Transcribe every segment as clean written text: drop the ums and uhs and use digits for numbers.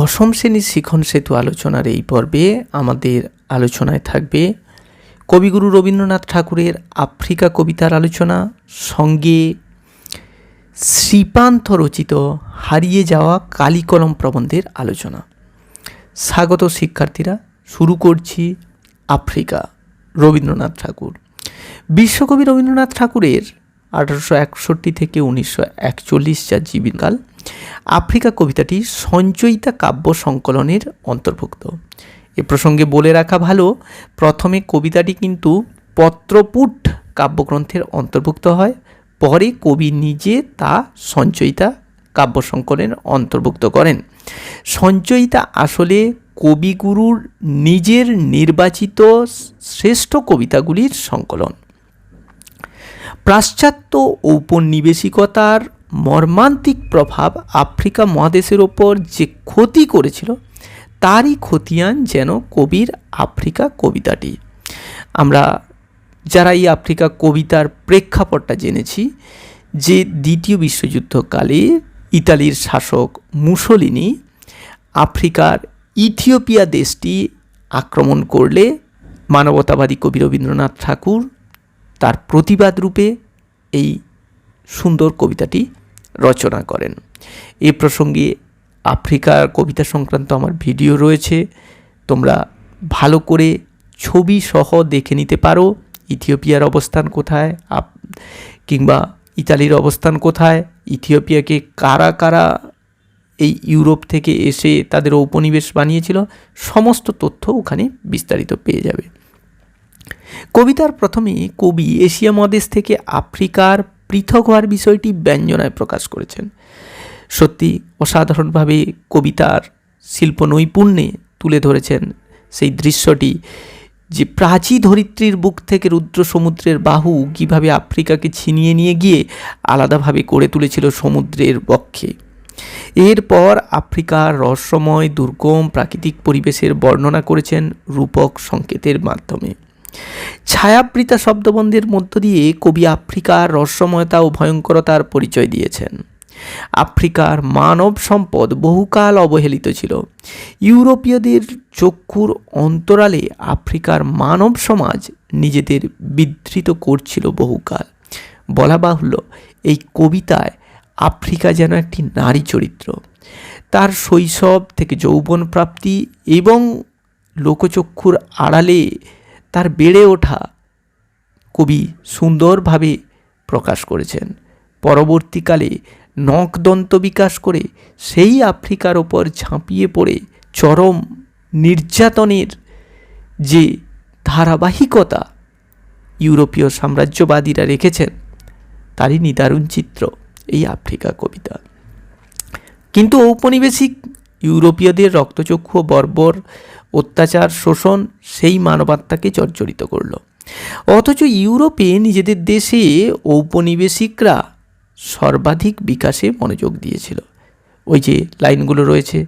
দশম শ্রেণীর শিখন সেতু আলোচনার এই পর্বে আমাদের আলোচনায় থাকবে কবিগুরু রবীন্দ্রনাথ ঠাকুরের আফ্রিকা কবিতার আলোচনা, সঙ্গে শ্রীপান্থ রচিত হারিয়ে যাওয়া কালিকলম প্রবন্ধের আলোচনা। স্বাগত শিক্ষার্থীরা, শুরু করছি আফ্রিকা রবীন্দ্রনাথ ঠাকুর। বিশ্বকবি রবীন্দ্রনাথ ঠাকুরের 1861 থেকে 1941 যা জীবনকাল, আফ্রিকা কবিতাটি সঞ্চয়িতা কাব্য সংকলনের অন্তর্ভুক্ত। এ প্রসঙ্গে বলে রাখা ভালো, প্রথমে কবিতাটি কিন্তু পত্রপুট কাব্যগ্রন্থের অন্তর্ভুক্ত হয়, পরে কবি নিজে তা সঞ্চয়িতা কাব্য সংকলনের অন্তর্ভুক্ত করেন। সঞ্চয়িতা আসলে কবিগুরুর নিজের নির্বাচিত শ্রেষ্ঠ কবিতাগুলির সংকলন। পাশ্চাত্য ঔপনিবেশিকতার মর্মান্তিক প্রভাব আফ্রিকা মহাদেশের ওপর যে ক্ষতি করেছিল, তারই খতিয়ান যেন কবির আফ্রিকা কবিতাটি। আমরা যারা এই আফ্রিকা কবিতার প্রেক্ষাপটটা জেনেছি, যে দ্বিতীয় বিশ্বযুদ্ধকালে ইতালির শাসক মুসোলিনি আফ্রিকার ইথিওপিয়া দেশটি আক্রমণ করলে মানবতাবাদী কবি রবীন্দ্রনাথ ঠাকুর তার প্রতিবাদ রূপে এই সুন্দর কবিতাটি রচনা করেন। এ প্রসঙ্গে আফ্রিকার কবিতা সংক্রান্ত আমার ভিডিও রয়েছে, তোমরা ভালো করে ছবি সহ দেখে নিতে পারো। ইথিওপিয়ার অবস্থান কোথায়, কিংবা ইতালির অবস্থান কোথায়, ইথিওপিয়াকে কারা কারা এই ইউরোপ থেকে এসে তাদের ঔপনিবেশ বানিয়েছিল, সমস্ত তথ্য ওখানে বিস্তারিত পেয়ে যাবে। কবিতার প্রথমে কবি এশিয়া মহাদেশ থেকে আফ্রিকার পৃথক হওয়ার বিষয়টি ব্যঞ্জনায় প্রকাশ করেছেন। সত্যি অসাধারণভাবে কবিতার শিল্প নৈপুণ্যে তুলে ধরেছেন সেই দৃশ্যটি, যে প্রাচী ধরিত্রীর বুক থেকে রুদ্র সমুদ্রের বাহু কীভাবে আফ্রিকাকে ছিনিয়ে নিয়ে গিয়ে আলাদাভাবে গড়ে তুলেছিল সমুদ্রের বক্ষে। এরপর আফ্রিকার রহস্যময় দুর্গম প্রাকৃতিক পরিবেশের বর্ণনা করেছেন রূপক সংকেতের মাধ্যমে। ছায়াবৃতা শব্দবন্ধের মধ্য দিয়ে কবি আফ্রিকার রহস্যময়তা ও ভয়ঙ্করতার পরিচয় দিয়েছেন। আফ্রিকার মানব সম্পদ বহুকাল অবহেলিত ছিল। ইউরোপীয়দের চক্ষুর অন্তরালে আফ্রিকার মানব সমাজ নিজেদের বিধৃত করছিল বহুকাল। বলা বাহুল্য, এই কবিতায় আফ্রিকা যেন একটি নারী চরিত্র। তার শৈশব থেকে যৌবন প্রাপ্তি এবং লোকচক্ষুর আড়ালে তার বেড়ে ওঠা কবি সুন্দরভাবে প্রকাশ করেছেন। পরবর্তীকালে নখদন্ত বিকাশ করে সেই আফ্রিকার ওপর ঝাঁপিয়ে পড়ে চরম নির্যাতনের যে ধারাবাহিকতা ইউরোপীয় সাম্রাজ্যবাদীরা রেখেছেন, তারই নিদারুণ চিত্র এই আফ্রিকা কবিতা। কিন্তু ঔপনিবেশিক ইউরোপীয়দের রক্তচক্ষু বর্বর অত্যাচার শোষণ সেই মানবাত্মাকে জর্জরিত করল। অথচ ইউরোপে নিজেদের দেশে ঔপনিবেশিকরা সর্বাধিক বিকাশে মনোযোগ দিয়েছিল। ওই যে লাইনগুলো রয়েছে,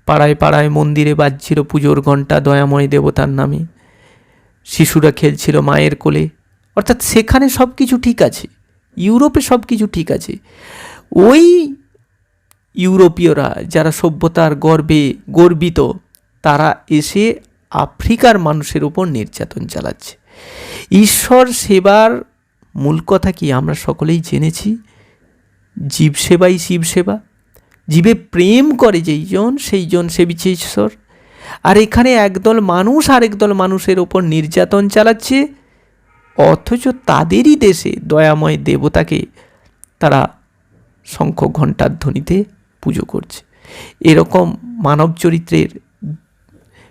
পাড়ায় পাড়ায় মন্দিরে বাজছিল পুজোর ঘণ্টা দয়াময় দেবতার নামে, শিশুরা খেলছিল মায়ের কোলে। অর্থাৎ সেখানে সব কিছু ঠিক আছে, ইউরোপে সব কিছু ঠিক আছে। ওই ইউরোপীয়রা যারা সভ্যতার গর্বে গর্বিত, তারা এসে আফ্রিকার মানুষের উপর নির্যাতন চালাচ্ছে। ঈশ্বর সেবার মূল কথা কি আমরা সকলেই জেনেছি, জীব সেবাই শিব সেবা। জীবে প্রেম করে যেইজন, সেইজন সেবিছে ঈশ্বর। আর এখানে একদল মানুষ আরেকদল মানুষের ওপর নির্যাতন চালাচ্ছে, অথচ তাদেরই দেশে দয়াময় দেবতাকে তারা শঙ্খ ঘণ্টার ধ্বনিতে পুজো করছে। এরকম মানব চরিত্রের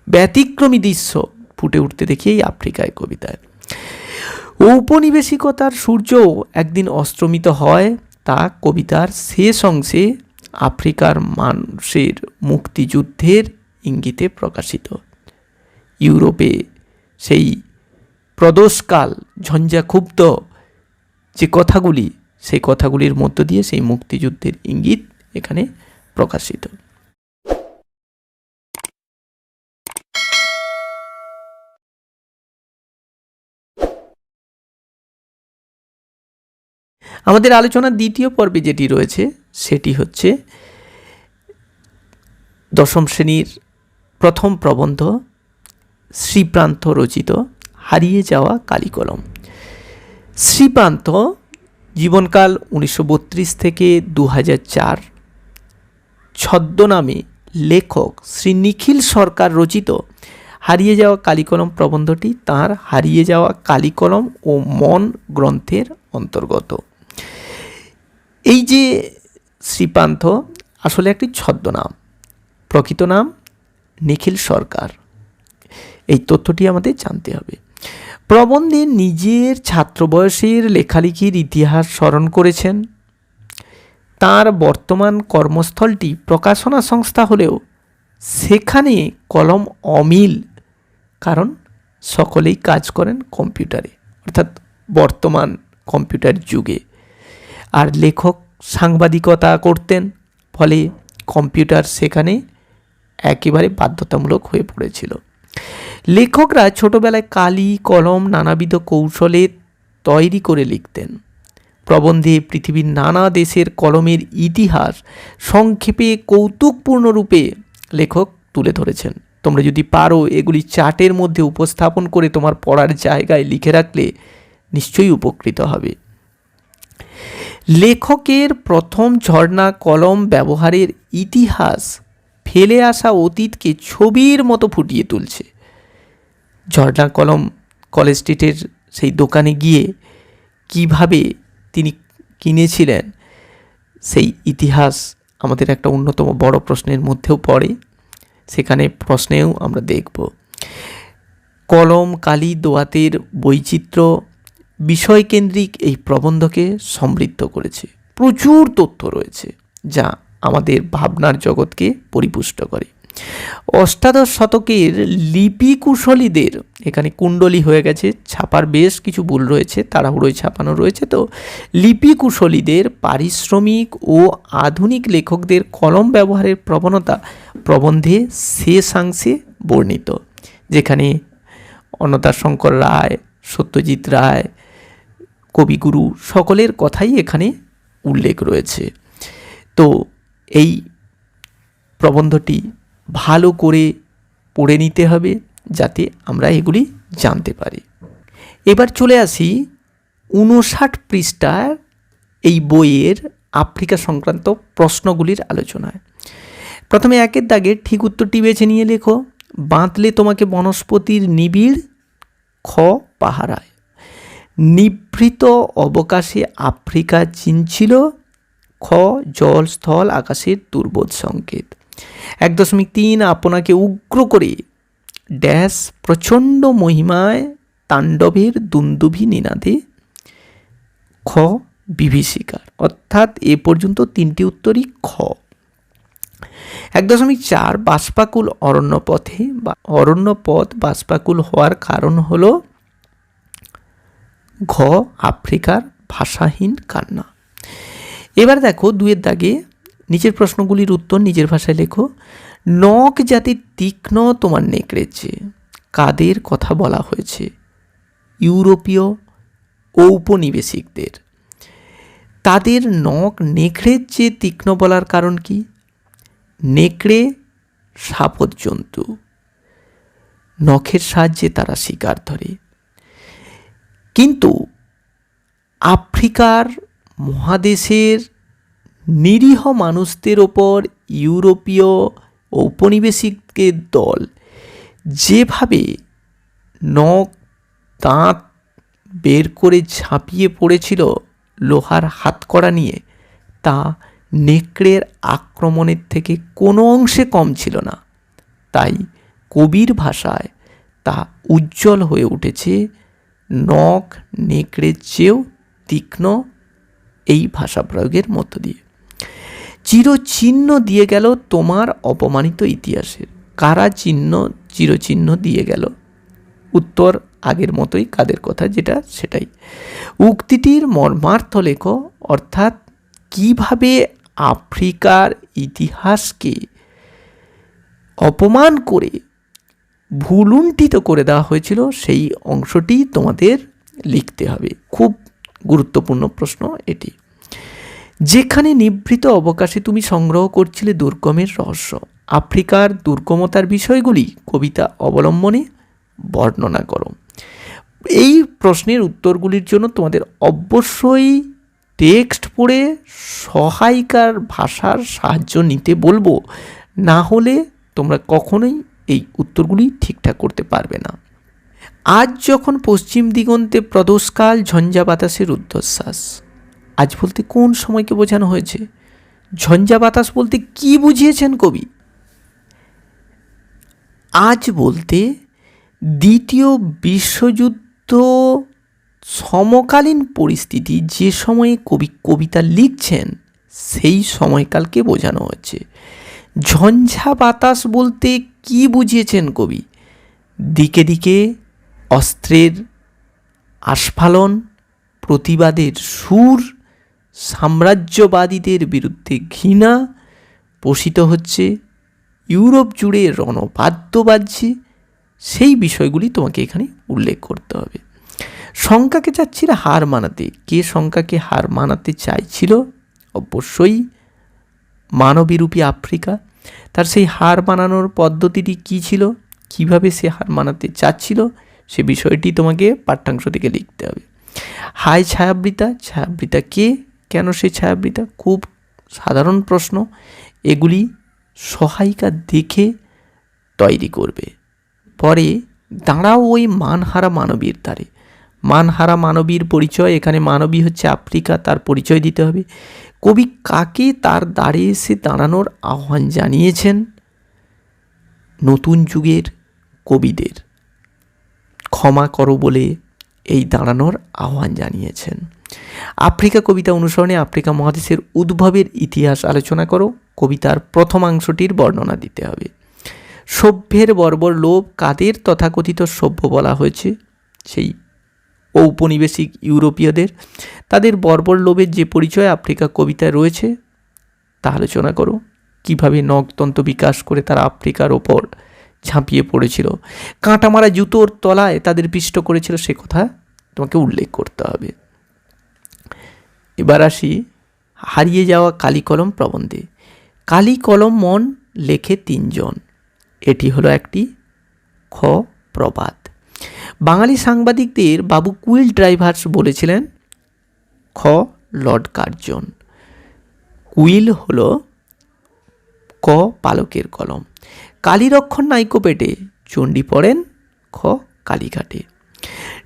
ব্যতিক্রমী দৃশ্য ফুটে উঠতে দেখি এই আফ্রিকায় কবিতায়। ঔপনিবেশিকতার সূর্য একদিন অস্তমিত হয়, তা কবিতার শেষ অংশে আফ্রিকার মানুষের মুক্তিযুদ্ধের ইঙ্গিতে প্রকাশিত। ইউরোপে সেই প্রদোষকাল ঝঞ্ঝাক্ষুব্ধ যে কথাগুলি, সেই কথাগুলির মধ্য দিয়ে সেই মুক্তিযুদ্ধের ইঙ্গিত এখানে প্রকাশিত। আমাদের আলোচনার দ্বিতীয় পর্বে যেটি রয়েছে সেটি হচ্ছে দশম শ্রেণীর প্রথম প্রবন্ধ শ্রীপ্রান্ত রচিত হারিয়ে যাওয়া কালিকলম। শ্রীপ্রান্ত জীবনকাল 1932 থেকে 2004, ছদ্মনামে লেখক শ্রী নিখিল সরকার রচিত হারিয়ে যাওয়া কালিকলম প্রবন্ধটি তাঁর হারিয়ে যাওয়া কালিকলম ও মন গ্রন্থের অন্তর্গত। এই যে শ্রীপ্রান্ত আসলে একটি ছদ্মনাম, প্রকৃত নাম নিখিল সরকার। এই তথ্যটি আমাদের জানতে হবে। প্রবন্ধে নিজের ছাত্র বয়সের লেখালেখির ইতিহাস স্মরণ করেছেন। তার বর্তমান কর্মস্থলটি প্রকাশনা সংস্থা হলেও সেখানে কলম অমিল, কারণ সকলেই কাজ করেন কম্পিউটারে, অর্থাৎ বর্তমান কম্পিউটার যুগে। আর লেখক সাংবাদিকতা করতেন, ফলে কম্পিউটার সেখানে একেবারে বাধ্যতামূলক হয়ে পড়েছিল। লেখকরা ছোটবেলায় কালি কলম নানাবিধ কৌশলে তৈরি করে লিখতেন। প্রবন্ধে পৃথিবীর নানা দেশের কলমের ইতিহাস সংক্ষেপে কৌতুকপূর্ণ রূপে লেখক তুলে ধরেছেন। তোমরা যদি পারো এগুলি চার্টের মধ্যে উপস্থাপন করে তোমার পড়ার জায়গায় লিখে রাখলে নিশ্চয়ই উপকৃত হবে। লেখকের প্রথম ঝর্ণা কলম ব্যবহারের ইতিহাস ফেলে আসা অতীতকে ছবির মতো ফুটিয়ে তুলছে। ঝর্ণা কলম কলেজ স্ট্রিটের সেই দোকানে গিয়ে কিভাবে তিনি কিনেছিলেন সেই ইতিহাস আমাদের একটা অন্যতম বড় প্রশ্নের মধ্যেও পড়ে, সেখানে প্রশ্নেও আমরা দেখব। কলম কালি দোয়াতের বৈচিত্র্য বিষয়কেন্দ্রিক এই প্রবন্ধকে সমৃদ্ধ করেছে। প্রচুর তথ্য রয়েছে যা আমাদের ভাবনার জগৎকে পরিপুষ্ট করে। অষ্টাদশ শতকের লিপি কুশলীদের, এখানে কুণ্ডলী হয়ে গেছে, ছাপার বেশ কিছু ভুল রয়েছে, তাড়াহুড়োয় ছাপানো রয়েছে, তো লিপি কুশলীদের পারিশ্রমিক ও আধুনিক লেখকদের কলম ব্যবহারের প্রবণতা প্রবন্ধে শেষাংশে বর্ণিত, যেখানে অন্নদাশঙ্কর রায়, সত্যজিৎ রায়, কবিগুরু সকলের কথাই এখানে উল্লেখ রয়েছে। তো এই প্রবন্ধটি ভালো করে পড়ে নিতে হবে যাতে আমরা এগুলি জানতে পারি। এবার চলে আসি 59 পৃষ্ঠার এই বইয়ের আফ্রিকা সংক্রান্ত প্রশ্নগুলির আলোচনায়। প্রথমে 1 দাগে ঠিক উত্তরটি বেছে নিয়ে লেখো। বাঁধলে তোমাকে বনস্পতির নিবিড় খ পাহারায়। নিভৃত অবকাশে আফ্রিকা চিনছিল খ জল স্থল আকাশের দুর্বোধ সংকেত। 1.3 আপনাকে উগ্র করে ড্যাশ প্রচণ্ড মহিমায় তাণ্ডবের দুন্দুভি নিনাদে খ বিভীষিকার। অর্থাৎ এ পর্যন্ত 3টি উত্তরই খ। 1.4 বাষ্পাকুল অরণ্যপথে বা অরণ্যপথ বাষ্পাকুল হওয়ার কারণ হলো ঘ আফ্রিকার ভাষাহীন কান্না। এবার দেখো 2 দাগে নিচের প্রশ্নগুলির উত্তর নিজের ভাষায় লেখো। নখ জাতির তীক্ষ্ণ তোমার নেকড়ের চেয়ে, কাদের কথা বলা হয়েছে? ইউরোপীয় ঔপনিবেশিকদের। তাদের নখ নেকড়ের চেয়ে তীক্ষ্ণ বলার কারণ কি? নেকড়ে সাপদ জন্তু, নখের সাহায্যে তারা শিকার ধরে। কিন্তু আফ্রিকার মহাদেশের নিরীহ মানুষদের ওপর ইউরোপীয় ঔপনিবেশিকদের দল যেভাবে নখ দাঁত বের করে ঝাঁপিয়ে পড়েছিল লোহার হাতকড়া নিয়ে, তা নেকড়ের আক্রমণের থেকে কোনো অংশে কম ছিল না। তাই কবির ভাষায় তা উজ্জ্বল হয়ে উঠেছে নখ নেকড়ের চেয়েও তীক্ষ্ণ, এই ভাষা প্রয়োগের মধ্য দিয়ে। চিরচিহ্ন দিয়ে গেল তোমার অপমানিত ইতিহাসের। কারা চিরচিহ্ন দিয়ে গেল? উত্তর আগের মতোই, কাদের কথা যেটা সেটাই। উক্তিটির মর্মার্থ লেখো, অর্থাৎ কিভাবে আফ্রিকার ইতিহাসকে অপমান করে ভুলুণ্ঠিত করে দেওয়া হয়েছিল সেই অংশটি তোমাদের লিখতে হবে। খুব গুরুত্বপূর্ণ প্রশ্ন এটি। যেখানে নিভৃত অবকাশে তুমি সংগ্রহ করছিলে দুর্গমের রহস্য, আফ্রিকার দুর্গমতার বিষয়গুলি কবিতা অবলম্বনে বর্ণনা করো। এই প্রশ্নের উত্তরগুলির জন্য তোমাদের অবশ্যই টেক্সট পড়ে সহায়িকার ভাষার সাহায্য নিতে বলবো, না হলে তোমরা কখনোই এই উত্তরগুলি ঠিকঠাক করতে পারবে না। আজ যখন পশ্চিম দিগন্তে প্রদোষকাল ঝঞ্ঝা বাতাসের ঊর্ধ্বশ্বাস, আজ বলতে কোন সময়কে বোঝানো হয়েছে? ঝঞ্ঝা বাতাস বলতে কি বুঝিয়েছেন কবি? আজ বলতে দ্বিতীয় বিশ্বযুদ্ধ সমকালীন পরিস্থিতি, যে সময়ে কবি কবিতা লিখছেন সেই সময়কালকে বোঝানো হচ্ছে। ঝঞ্ঝা বাতাস বলতে কি বুঝিয়েছেন কবি? দিকে দিকে অস্ত্রের আস্ফালন, প্রতিবাদের সুর, সাম্রাজ্যবাদীদের বিরুদ্ধে ঘৃণা পোষিত হচ্ছে, ইউরোপ জুড়ে রণবাদ্য বাজছে, সেই বিষয়গুলি তোমাকে এখানে উল্লেখ করতে হবে। শঙ্কাকে চাচ্ছিল হার মানাতে। কে শঙ্কাকে হার মানাতে চাইছিল? অবশ্যই মানবীরূপী আফ্রিকা। তার সেই হার মানানোর পদ্ধতিটি কী ছিল, কিভাবে সে হার মানাতে চাচ্ছিল, সে বিষয়টি তোমাকে পাঠ্যাংশ থেকে লিখতে হবে। হায় ছায়াবৃতা, ছায়াবৃতা কে, কেন সে ছায়াবৃতা? খুব সাধারণ প্রশ্ন, এগুলি সহায়িকা দেখে তৈরি করবে। পরে দাঁড়াও ওই মানহারা মানবীর ধারে। মানহারা মানবীর পরিচয়, এখানে মানবী হচ্ছে আফ্রিকা, তার পরিচয় দিতে হবে। কবি কাকে তার দ্বারে এসে দাঁড়ানোর আহ্বান জানিয়েছেন? নতুন যুগের কবিদের ক্ষমা করো বলে এই দাঁড়ানোর আহ্বান জানিয়েছেন। আফ্রিকা কবিতা অনুসরণে আফ্রিকা মহাদেশের উদ্ভবের ইতিহাস আলোচনা করো। কবিতার প্রথমাংশটির বর্ণনা দিতে হবে। সভ্যের বর্বর লোভ, কাদের তথাকথিত সভ্য বলা হয়েছে? সেই ঔপনিবেশিক ইউরোপীয়দের। তাদের বর্বর লোভের যে পরিচয় আফ্রিকা কবিতায় রয়েছে তা আলোচনা করো। কীভাবে নখদন্ত বিকাশ করে তারা আফ্রিকার ওপর ঝাঁপিয়ে পড়েছিল, কাঁটামারা জুতোর তলায় তাদের পিষ্ট করেছিল, সে কথা তোমাকে উল্লেখ করতে হবে। এবার আসি হারিয়ে যাওয়া কালিকলম প্রবন্ধে। কালিকলম মন লেখে তিনজন, এটি হলো একটি খ প্রবাদ। বাঙালি সাংবাদিকদের বাবু কুইল ড্রাইভার্স বলেছিলেন খ লর্ড কার্জন। কুইল হলো ক পালকের কলম। কালীরক্ষণ নাইকো পেটে, চণ্ডী পড়েন খ কালীঘাটে।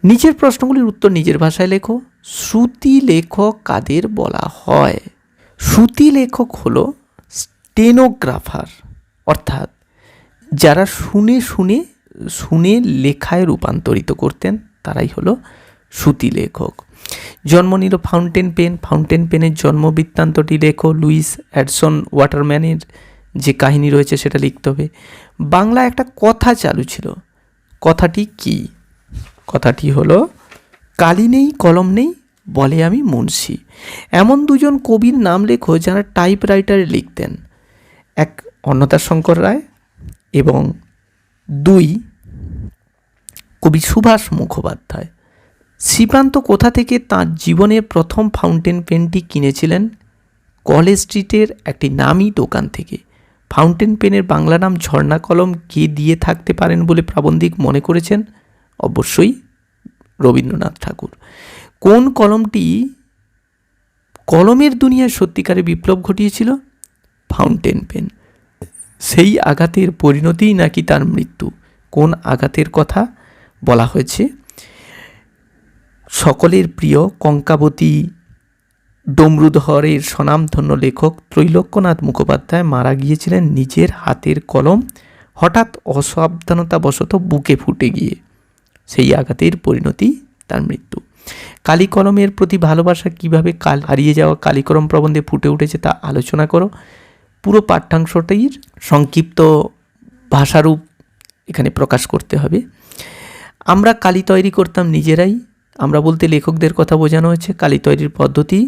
নিচের প্রশ্নগুলির উত্তর নিজের ভাষায় লেখো। শ্রুতি লেখক কাদের বলা হয়? শ্রুতি লেখক হলো স্টেনোগ্রাফার, অর্থাৎ যারা শুনে শুনে শুনে লেখায় রূপান্তরিত করতেন তারাই হলো শ্রুতি লেখক। জন্ম নিল ফাউন্টেন পেন। ফাউন্টেন পেনের জন্ম বৃত্তান্তটি লেখো। লুইস অ্যাডসন ওয়াটারম্যানের যে কাহিনী রয়েছে সেটা লিখতে হবে। বাংলা একটা কথা চালু ছিল, কথাটি কি? কথাটি হলো কালি নেই কলম নেই বলে আমি মুন্সি। এমন দুজন কবির নাম লেখো যারা টাইপরাইটারে লিখতেন। এক অন্নদা শঙ্কর রায় এবং দুই কবি সুভাষ মুখোপাধ্যায়। শ্রীপ্রান্ত কোথা থেকে তাঁর জীবনের প্রথম ফাউন্টেন পেনটি কিনেছিলেন? কলেজ স্ট্রিটের একটি নামী দোকান থেকে। ফাউন্টেন পেনের বাংলা নাম ঝর্ণা কলম কে দিয়ে থাকতে পারেন বলে প্রাবন্ধিক মনে করেছেন? অবশ্যই রবীন্দ্রনাথ ঠাকুর। কোন কলমটি কলমের দুনিয়ায় সত্যিকারে বিপ্লব ঘটিয়েছিল? Fountain pen. সেই আঘাতের পরিণতিই নাকি তার মৃত্যু। কোন আঘাতের কথা বলা হয়েছে? সকলের প্রিয় কঙ্কাবতী ডমরুধরের স্বনামধন্য লেখক ত্রৈলোক্যনাথ মুখোপাধ্যায় মারা গিয়েছিলেন নিজের হাতের কলম হঠাৎ অসাবধানতাবশত বুকে ফুটে গিয়ে। সেই আঘাতের পরিণতি তার মৃত্যু। কালি কলমের প্রতি ভালোবাসা কিভাবে হারিয়ে যাওয়া কালিকলম প্রবন্ধে ফুটে উঠেছে তা আলোচনা করো। পুরো পাঠ্যাংশটির সংক্ষিপ্ত ভাষারূপ এখানে প্রকাশ করতে হবে। আমরা কালি তৈরি করতাম নিজেরাই। আমরা বলতে লেখকদের কথা বোঝানো হয়েছে। কালি তৈরির পদ্ধতি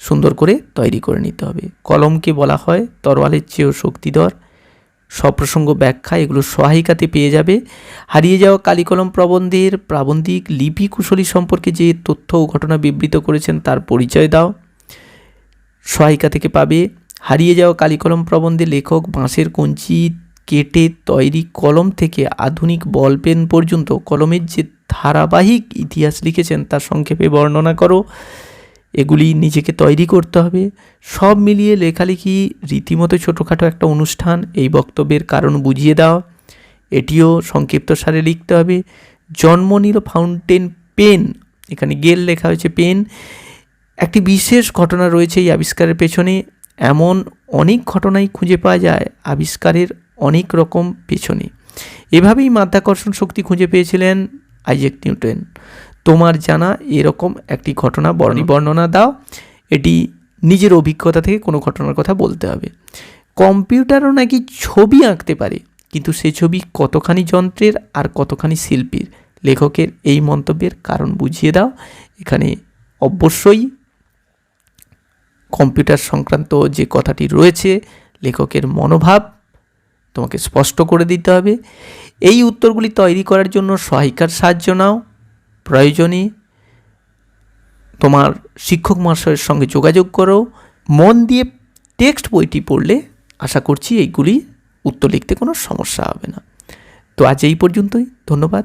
সুন্দর করে তৈরি করে নিতে হবে। কলমকে বলা হয় তরোয়ালের চেয়েও শক্তিধর। সপ্রসঙ্গ ব্যাখ্যা এগুলো সহায়িকাতে পেয়ে যাবে। হারিয়ে যাওয়া কালিকলম প্রবন্ধের প্রাবন্ধিক লিপি কুশলী সম্পর্কে যে তথ্য ও ঘটনা বিবৃত করেছেন তার পরিচয় দাও, সহায়িকা থেকে পাবে। হারিয়ে যাওয়া কালিকলম প্রবন্ধে লেখক বাঁশের কঞ্চি কেটে তৈরি কলম থেকে আধুনিক বল পেন পর্যন্ত কলমের যে ধারাবাহিক ইতিহাস লিখেছেন তা সংক্ষেপে বর্ণনা করো। এগুলি নিজেকে তৈরি করতে হবে। সব মিলিয়ে লেখালেখি রীতিমতো ছোটোখাটো একটা অনুষ্ঠান। এই বক্তব্যের কারণ বুঝিয়ে দাও, এটিও সংক্ষিপ্ত সারে লিখতে হবে। জন্ম নিল ফাউন্টেন পেন, এখানে গেল লেখা হয়েছে পেন। একটি বিশেষ ঘটনা রয়েছে এই আবিষ্কারের পেছনে। এমন অনেক ঘটনাই খুঁজে পাওয়া যায় আবিষ্কারের অনেক রকম পেছনে। এভাবেই মাধ্যাকর্ষণ শক্তি খুঁজে পেয়েছিলেন আইজ্যাক নিউটন। তোমার জানা এরকম একটি ঘটনা বর্ণনা দাও। এটি নিজের অভিজ্ঞতা থেকে কোনো ঘটনার কথা বলতে হবে। কম্পিউটারও নাকি ছবি আঁকতে পারে, কিন্তু সে ছবি কতখানি যন্ত্রের আর কতখানি শিল্পীর। লেখকের এই মন্তব্যের কারণ বুঝিয়ে দাও। এখানে অবশ্যই কম্পিউটার সংক্রান্ত যে কথাটি রয়েছে লেখকের মনোভাব তোমাকে স্পষ্ট করে দিতে হবে। এই উত্তরগুলি তৈরি করার জন্য সহায়িকার সাহায্য নাও। প্রয়োজনে তোমার শিক্ষক মহাশয়ের সঙ্গে যোগাযোগ করো। মন দিয়ে টেক্সট বইটি পড়লে আশা করছি এইগুলি উত্তর লিখতে কোনো সমস্যা হবে না। তো আজ এই পর্যন্তই। ধন্যবাদ।